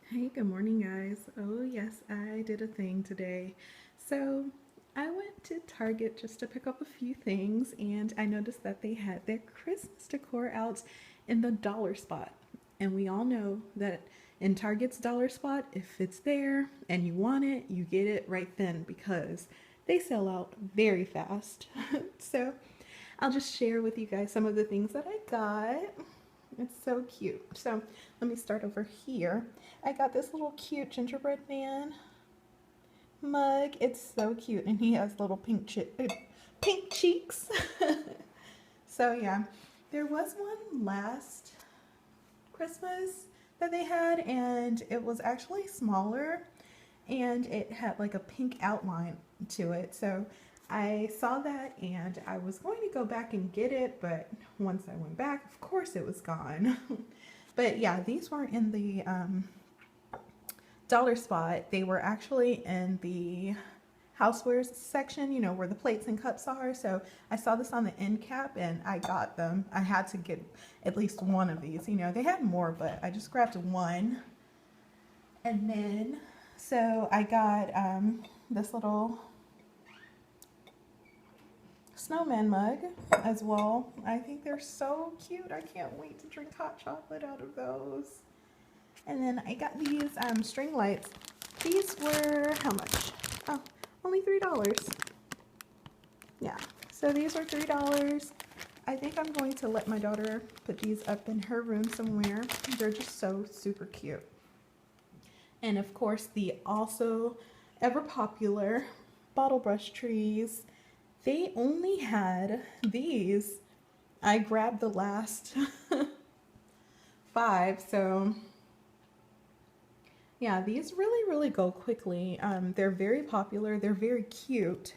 Hey, good morning, guys. Oh, yes, I did a thing today. So, I went to Target just to pick up a few things, and I noticed that they had their Christmas decor out in the dollar spot. And we all know that in Target's dollar spot, if it's there and you want it, you get it right then because they sell out very fast. So, I'll just share with you guys some of the things that I got. It's so cute. So let me start over here. I got this little cute gingerbread man mug. It's so cute, and he has little pink cheeks. So yeah, there was one last Christmas that they had, and it was actually smaller, and it had like a pink outline to it. So I saw that and I was going to go back and get it, but once I went back, of course it was gone. But yeah, these weren't in the dollar spot. They were actually in the housewares section, you know, where the plates and cups are. So I saw this on the end cap and I got them. I had to get at least one of these. You know, they had more, but I just grabbed one. And then, so I got this little snowman mug as well. I think they're so cute. I can't wait to drink hot chocolate out of those. And then I got these string lights. These were how much? Oh, only $3. Yeah, so these were $3. I think I'm going to let my daughter put these up in her room somewhere. They're just so super cute. And of course, the also ever popular bottle brush trees. They only had these. I grabbed the last five, so yeah, these really go quickly. They're very popular. They're very cute.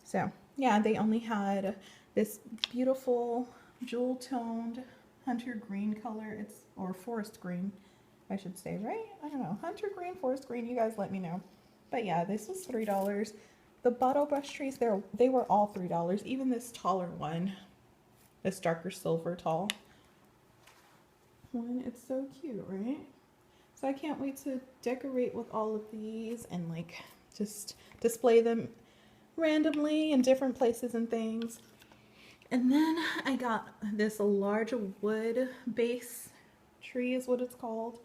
So yeah, they only had this beautiful jewel toned hunter green color. It's or forest green, I should say, right? I don't know. Hunter green, forest green. You guys let me know. But yeah, this was $3. The bottle brush trees, they were all $3. Even this taller one, this darker silver tall one. It's so cute, right? So I can't wait to decorate with all of these and like just display them randomly in different places and things. And then I got this large wood base tree is what it's called.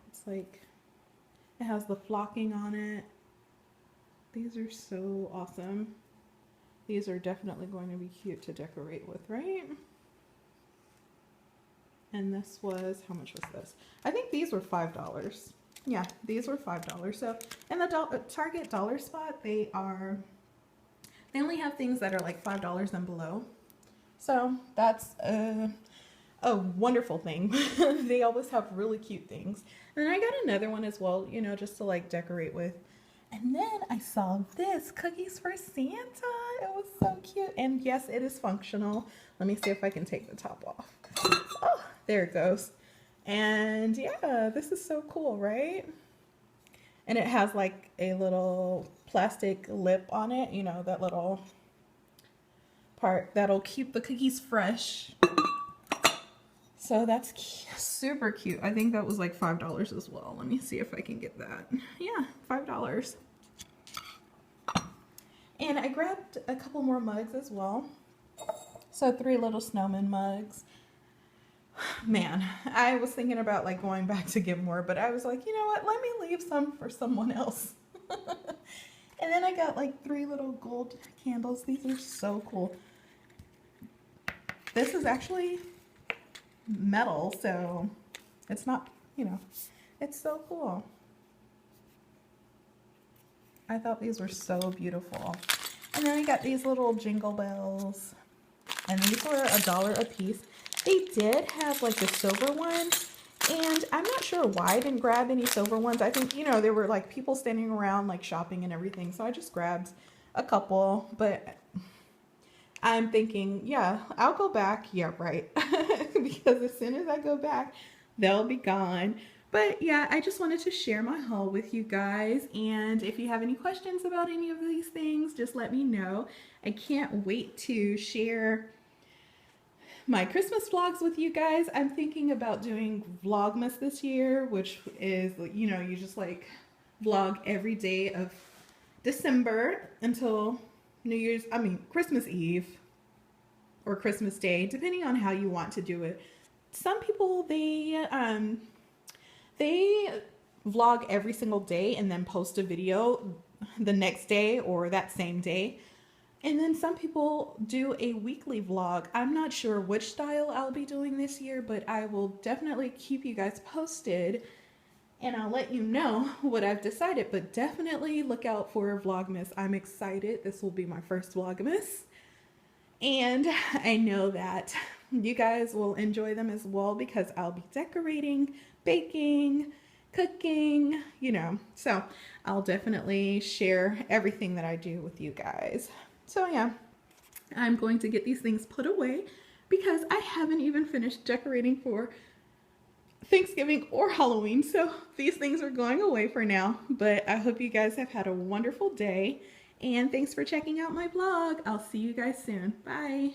It's like, it has the flocking on it. These are so awesome. These are definitely going to be cute to decorate with, right? And this was, how much was this? I think these were $5. Yeah, these were $5. So in the Target dollar spot, they only have things that are like $5 and below. So that's a wonderful thing. They always have really cute things. And then I got another one as well, you know, just to like decorate with. And then I saw this, cookies for Santa. It was so cute. And yes, it is functional. Let me see if I can take the top off. Oh, there it goes. And yeah, this is so cool, right? And it has like a little plastic lip on it, you know, that little part that'll keep the cookies fresh. So that's super cute. I think that was like $5 as well. Let me see if I can get that. Yeah, $5. And I grabbed a couple more mugs as well. So 3 little snowman mugs. Man, I was thinking about like going back to get more, but I was like, you know what? Let me leave some for someone else. And then I got like 3 little gold candles. These are so cool. This is actually metal, so it's not, you know, it's so cool. I thought these were so beautiful. And then I got these little jingle bells, and these were $1 a piece. They did have like the silver ones, and I'm not sure why I didn't grab any silver ones. I think, you know, there were like people standing around like shopping and everything, so I just grabbed a couple, but I'm thinking, yeah, I'll go back. Yeah, right. Because as soon as I go back, they'll be gone. But yeah, I just wanted to share my haul with you guys. And if you have any questions about any of these things, just let me know. I can't wait to share my Christmas vlogs with you guys. I'm thinking about doing Vlogmas this year, which is, you know, you just like vlog every day of December until Christmas Eve or Christmas Day, depending on how you want to do it. Some people, they vlog every single day and then post a video the next day or that same day. And then some people do a weekly vlog. I'm not sure which style I'll be doing this year, but I will definitely keep you guys posted and I'll let you know what I've decided. But definitely look out for Vlogmas. I'm excited. This will be my first Vlogmas. And I know that you guys will enjoy them as well because I'll be decorating, baking, cooking, you know. So I'll definitely share everything that I do with you guys. So yeah, I'm going to get these things put away because I haven't even finished decorating for Thanksgiving or Halloween. So these things are going away for now, but I hope you guys have had a wonderful day and thanks for checking out my vlog. I'll see you guys soon. Bye.